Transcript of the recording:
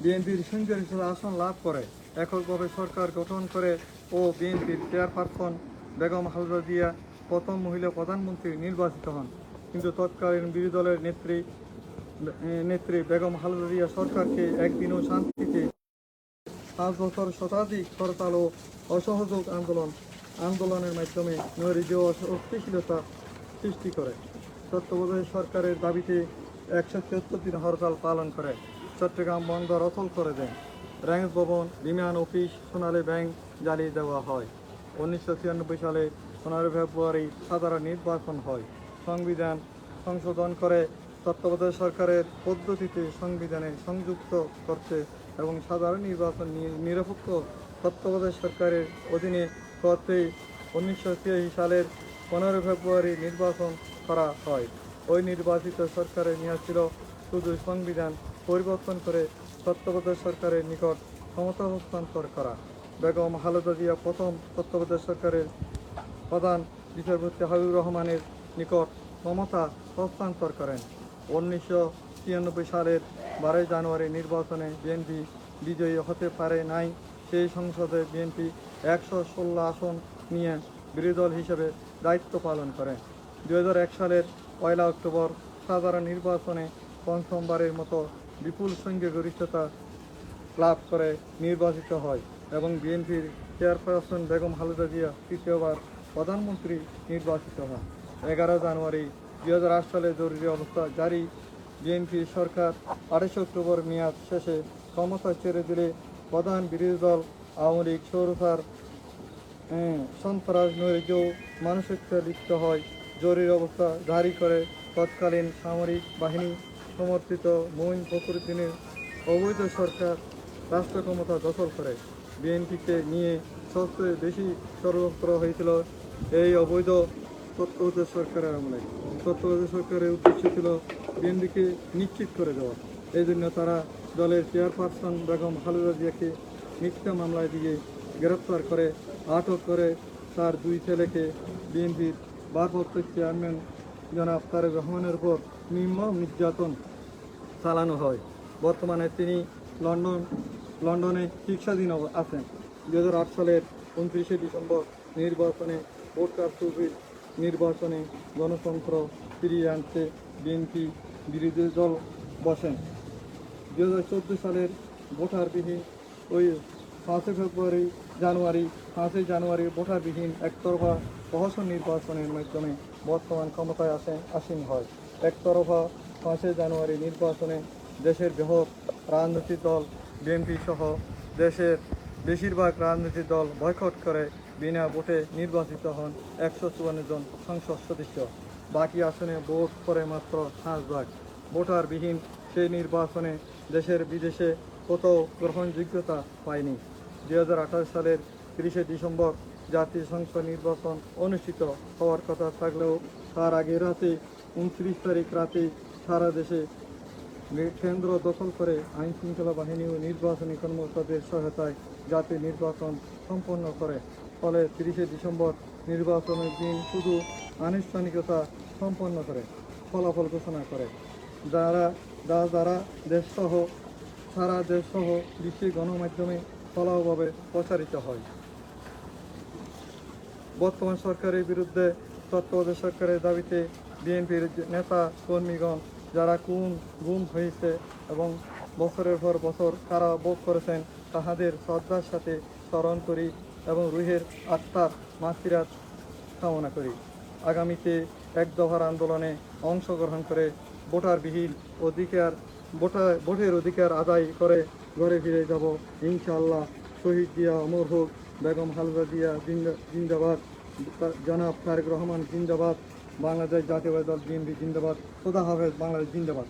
বিএনপির সংখ্যাগরিষ্ঠ আসন লাভ করে এককভাবে সরকার গঠন করে ও বিএনপির চেয়ারপারসন বেগম খালেদা জিয়া প্রথম মহিলা প্রধানমন্ত্রী নির্বাচিত হন। কিন্তু তৎকালীন বিরোধী দলের নেত্রী বেগম খালেদা জিয়া সরকারকে একদিনও শান্তিতে 5 বছর শতাধিক হরতাল ও অসহযোগ আন্দোলনের মাধ্যমে নৈরাজ্য ও অস্থিতিশীলতা সৃষ্টি করে। তত্ত্বাবধায়ক সরকারের দাবিতে 174 দিন হরতাল পালন করে চট্টগ্রাম বন্দর অচল করে দেন। রেঞ্জ ভবন, বিমান অফিস, সোনালী ব্যাংক জ্বালিয়ে দেওয়া হয়। 1996 সালে 15 ফেব্রুয়ারি সাধারণ নির্বাচন হয়। সংবিধান সংশোধন করে তত্ত্বাবধায়ক সরকারের পদ্ধতিতে সংবিধানে সংযুক্ত করতে এবং সাধারণ নির্বাচন নিরপেক্ষ তত্ত্বাবধায়ক সরকারের অধীনে করতে 1983 সালের 15 ফেব্রুয়ারি নির্বাচন করা হয়। ওই নির্বাচিত সরকারের মেয়াদ ছিল শুধু সংবিধান পরিবর্তন করে তত্ত্বাবধায়ক সরকারের নিকট ক্ষমতা হস্তান্তর করা। বেগম খালেদা জিয়া প্রথম তত্ত্বাবধায়ক সরকারের প্রধান বিচারপতি হাবিবুর রহমানের নিকট ক্ষমতা হস্তান্তর করেন। 1993 সালের 12 জানুয়ারি নির্বাচনে বিএনপি বিজয়ী হতে পারে নাই। সেই সংসদে বিএনপি 116 আসন নিয়ে বিরোধী দল হিসেবে দায়িত্ব পালন করে। 2001 সালের 1 অক্টোবর সাধারণ নির্বাচনে পঞ্চমবারের মতো বিপুল সংখ্যাগরিষ্ঠতা লাভ করে নির্বাচিত হয় এবং বিএনপির চেয়ারপারসন বেগম খালেদা জিয়া তৃতীয়বার প্রধানমন্ত্রী নির্বাচিত হন। 11 জানুয়ারি 2008 সালে জরুরি অবস্থা জারি। বিএনপি সরকার 28 অক্টোবর মেয়াদ শেষে ক্ষমতা ছেড়ে দিলে প্রধান বিরোধী দল আওয়ামী লীগ স্বৈরাচার সন্ত্রাস নৈরাজ্য মানুষত্বে লিপ্ত হয়। জরুরি অবস্থা জারি করে তৎকালীন সামরিক বাহিনী সমর্থিত মঈন ফখরুদ্দিনের অবৈধ সরকার রাষ্ট্র ক্ষমতা দখল করে। বিএনপিকে নিয়ে সবচেয়ে বেশি ষড়যন্ত্র হয়েছিল এই অবৈধ তত্ত্বাবধায়ক সরকারের আমলে। তত্ত্বাবধায়ক সরকারের উদ্দেশ্য ছিল বিএনপিকে নিশ্চিত করে দেওয়া। এই জন্য তারা দলের চেয়ারপারসন বেগম খালেদা জিয়াকে মিথ্যা মামলায় দিয়ে গ্রেপ্তার করে আটক করে তার 2 ছেলেকে বিএনপির ভারপ্রাপ্ত চেয়ারম্যান জনাব তারেক রহমানের উপর নির্মম নির্যাতন চালানো হয়। বর্তমানে তিনি লন্ডনে চিকিৎসাধীন আছেন। 2008 সালের 29 ডিসেম্বর নির্বাচনে ভোট কারচুপির নির্বাচনে গণতন্ত্র ফিরিয়ে আনতে বিএনপি বিরোধী দল বসেন। 2014 সালের ভোটারবিহীন ওই 5 জানুয়ারি ভোটারবিহীন একতরফা প্রহসন নির্বাচনের মাধ্যমে বর্তমান ক্ষমতায় আসীন হয়। একতরফা 5 জানুয়ারি নির্বাচনে দেশের বৃহৎ রাজনৈতিক দল বিএনপি সহ দেশের বেশিরভাগ রাজনৈতিক দল বয়কট করে বিনা ভোটে নির্বাচিত হন 154 জন সংসদ সদস্য। বাকি আসনে ভোট করে মাত্র 5 ভাগ। ভোটারবিহীন সেই নির্বাচনে দেশের বিদেশে কোথাও গ্রহণযোগ্যতা পায়নি। 2028 সালের 30 ডিসেম্বর জাতীয় সংসদ নির্বাচন অনুষ্ঠিত হওয়ার কথা থাকলেও তার আগে রাতে 29 তারিখ রাতে সারা দেশে কেন্দ্র দখল করে আইনশৃঙ্খলা বাহিনী ও নির্বাচনী কর্মকর্তাদের সহায়তায় জাতীয় নির্বাচন সম্পন্ন করে। ফলে 30 ডিসেম্বর নির্বাচনের দিন শুধু আনুষ্ঠানিকতা সম্পন্ন করে ফলাফল ঘোষণা করে। যারা দেশসহ সারা দেশসহ বিশ্বের গণমাধ্যমে ফলাভাবে প্রচারিত হয়। বর্তমান সরকারের বিরুদ্ধে তত্ত্বাবধায়ক সরকারের দাবিতে বিএনপির নেতা কর্মীগণ যারা গুম হয়েছে এবং বছরের পর বছর কারা ভোগ করেছেন তাহাদের শ্রদ্ধার সাথে স্মরণ করি এবং রুহের আত্মার মাগফিরাত কামনা করি। আগামীতে এক দফার আন্দোলনে অংশগ্রহণ করে ভোটের অধিকার আদায় করে ঘরে ফিরে যাব ইনশাআল্লাহ। শহীদ জিয়া অমর হোক, বেগম খালেদা জিয়া জিন্দাবাদ, জনাব তারেক রহমান জিন্দাবাদ, বাংলাদেশ জাতীয়তাবাদী দল বিএনপি জিন্দাবাদ, খোদা হাফেজ, বাংলাদেশ জিন্দাবাদ।